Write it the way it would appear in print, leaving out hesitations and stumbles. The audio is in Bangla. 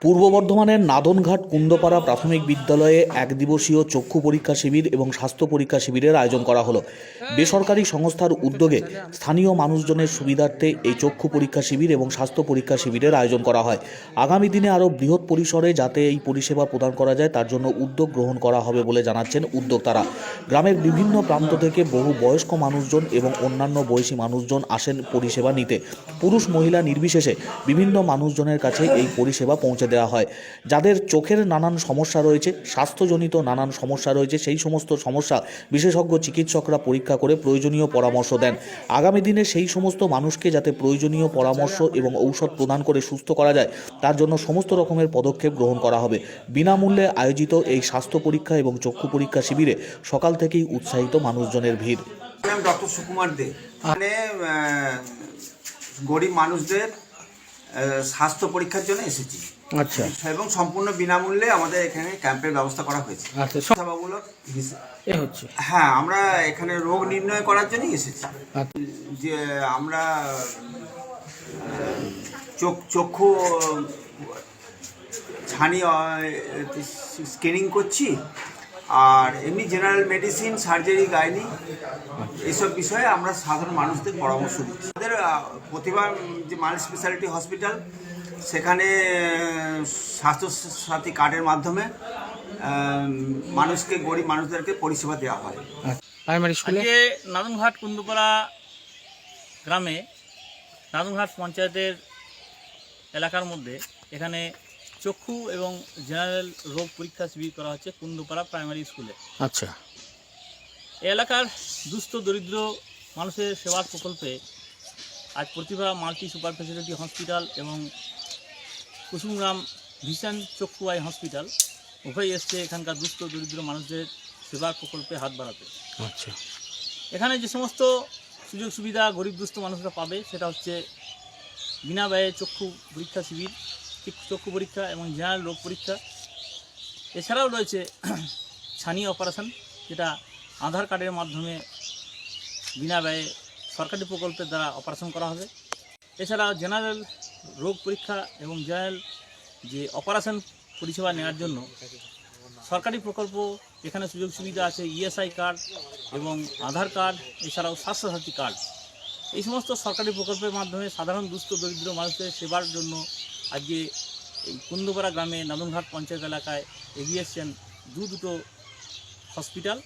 পূর্ব বর্ধমানের নাদনঘাট কুন্দপাড়া প্রাথমিক বিদ্যালয়ে এক দিবসীয় চক্ষু পরীক্ষা শিবির এবং স্বাস্থ্য পরীক্ষা শিবিরের আয়োজন করা হলো। বেসরকারি সংস্থার উদ্যোগে স্থানীয় মানুষজনের সুবিধার্থে এই চক্ষু পরীক্ষা শিবির এবং স্বাস্থ্য পরীক্ষা শিবিরের আয়োজন করা হয়। আগামী দিনে আরও বৃহৎ পরিসরে যাতে এই পরিষেবা প্রদান করা যায় তার জন্য উদ্যোগ গ্রহণ করা হবে বলে জানাচ্ছেন উদ্যোক্তারা। গ্রামের বিভিন্ন প্রান্ত থেকে বহু বয়স্ক মানুষজন এবং অন্যান্য বয়সী মানুষজন আসেন পরিষেবা নিতে। পুরুষ মহিলা নির্বিশেষে বিভিন্ন মানুষজনের কাছে এই পরিষেবা পৌঁছে দেওয়া হয়। যাদের চোখের নানান সমস্যা রয়েছে, স্বাস্থ্যজনিত নানান সমস্যা রয়েছে, সেই সমস্ত সমস্যা বিশেষজ্ঞ চিকিৎসকরা পরীক্ষা করে প্রয়োজনীয় পরামর্শ দেন। আগামী দিনে সেই সমস্ত মানুষকে যাতে প্রয়োজনীয় পরামর্শ এবং ঔষধ প্রদান করে সুস্থ করা যায় তার জন্য সমস্ত রকমের পদক্ষেপ গ্রহণ করা হবে। বিনামূল্যে আয়োজিত এই স্বাস্থ্য পরীক্ষা এবং চক্ষু পরীক্ষা শিবিরে সকাল থেকেই উৎসাহিত মানুষজনের ভিড়। ডক্টর সুকুমার দে, মানে গরিব মানুষদের স্বাস্থ্য পরীক্ষার জন্য এসেছি। আচ্ছা, এবং সম্পূর্ণ বিনামূল্যে আমাদের এখানে ক্যাম্পের ব্যবস্থা করা হয়েছে। আচ্ছা, হচ্ছে হ্যাঁ, আমরা এখানে রোগ নির্ণয় করার জন্যই এসেছি। আচ্ছা। যে আমরা চক্ষু ছানি স্ক্যানিং করছি, আর এমনি জেনারেল মেডিসিন, সার্জারি, গাইনি এইসব বিষয়ে আমরা সাধারণ মানুষদের পরামর্শ দিচ্ছি। আমাদের প্রতিভা যে মাল্টি স্পেশালিটি হসপিটাল, সেখানে স্বাস্থ্যসাথী কার্ডের মাধ্যমে মানুষকে, গরিব মানুষদেরকে পরিষেবা দেওয়া হয়। প্রাইমারি স্কুলে নাদনঘাট কুন্দপাড়া গ্রামে নাদনঘাট পঞ্চায়েতের এলাকার মধ্যে এখানে চক্ষু এবং জেনারেল রোগ পরীক্ষা শিবির করা হচ্ছে কুন্দপাড়া প্রাইমারি স্কুলে। আচ্ছা, এই এলাকার দুস্থ দরিদ্র মানুষের সেবার প্রকল্পে আজ প্রতিভা মাল্টি সুপার স্পেশালিটি হসপিটাল এবং কুসুমগ্রাম ভিশন চক্ষু আই হসপিটাল উভয় এসছে এখানকার দুস্থ দরিদ্র মানুষদের সেবার প্রকল্পে হাত বাড়াতে। আচ্ছা, এখানে যে সমস্ত সুযোগ সুবিধা গরিব দুস্থ মানুষরা পাবে সেটা হচ্ছে বিনা ব্যয়ে চক্ষু পরীক্ষা শিবির, চক্ষু পরীক্ষা এবং জেনারেল রোগ পরীক্ষা। এছাড়াও রয়েছে ছানি অপারেশন, যেটা আধার কার্ডের মাধ্যমে বিনা ব্যয়ে সরকারি প্রকল্পের দ্বারা অপারেশন করা হবে। এছাড়াও জেনারেল রোগ পরীক্ষা এবং জেনারেল যে অপারেশন পরিষেবা নেওয়ার জন্য সরকারি প্রকল্প এখানে সুযোগ সুবিধা আছে, ইএসআই কার্ড এবং আধার কার্ড, এছাড়াও স্বাস্থ্যসাথী কার্ড। এই সমস্ত সরকারি প্রকল্পের মাধ্যমে সাধারণ দুস্থ দরিদ্র মানুষদের সেবার জন্য আজকে এই কুন্দপাড়া গ্রামে নাদনঘাট পঞ্চায়েত এলাকায় এগিয়ে এসছেন দুটো হসপিটাল।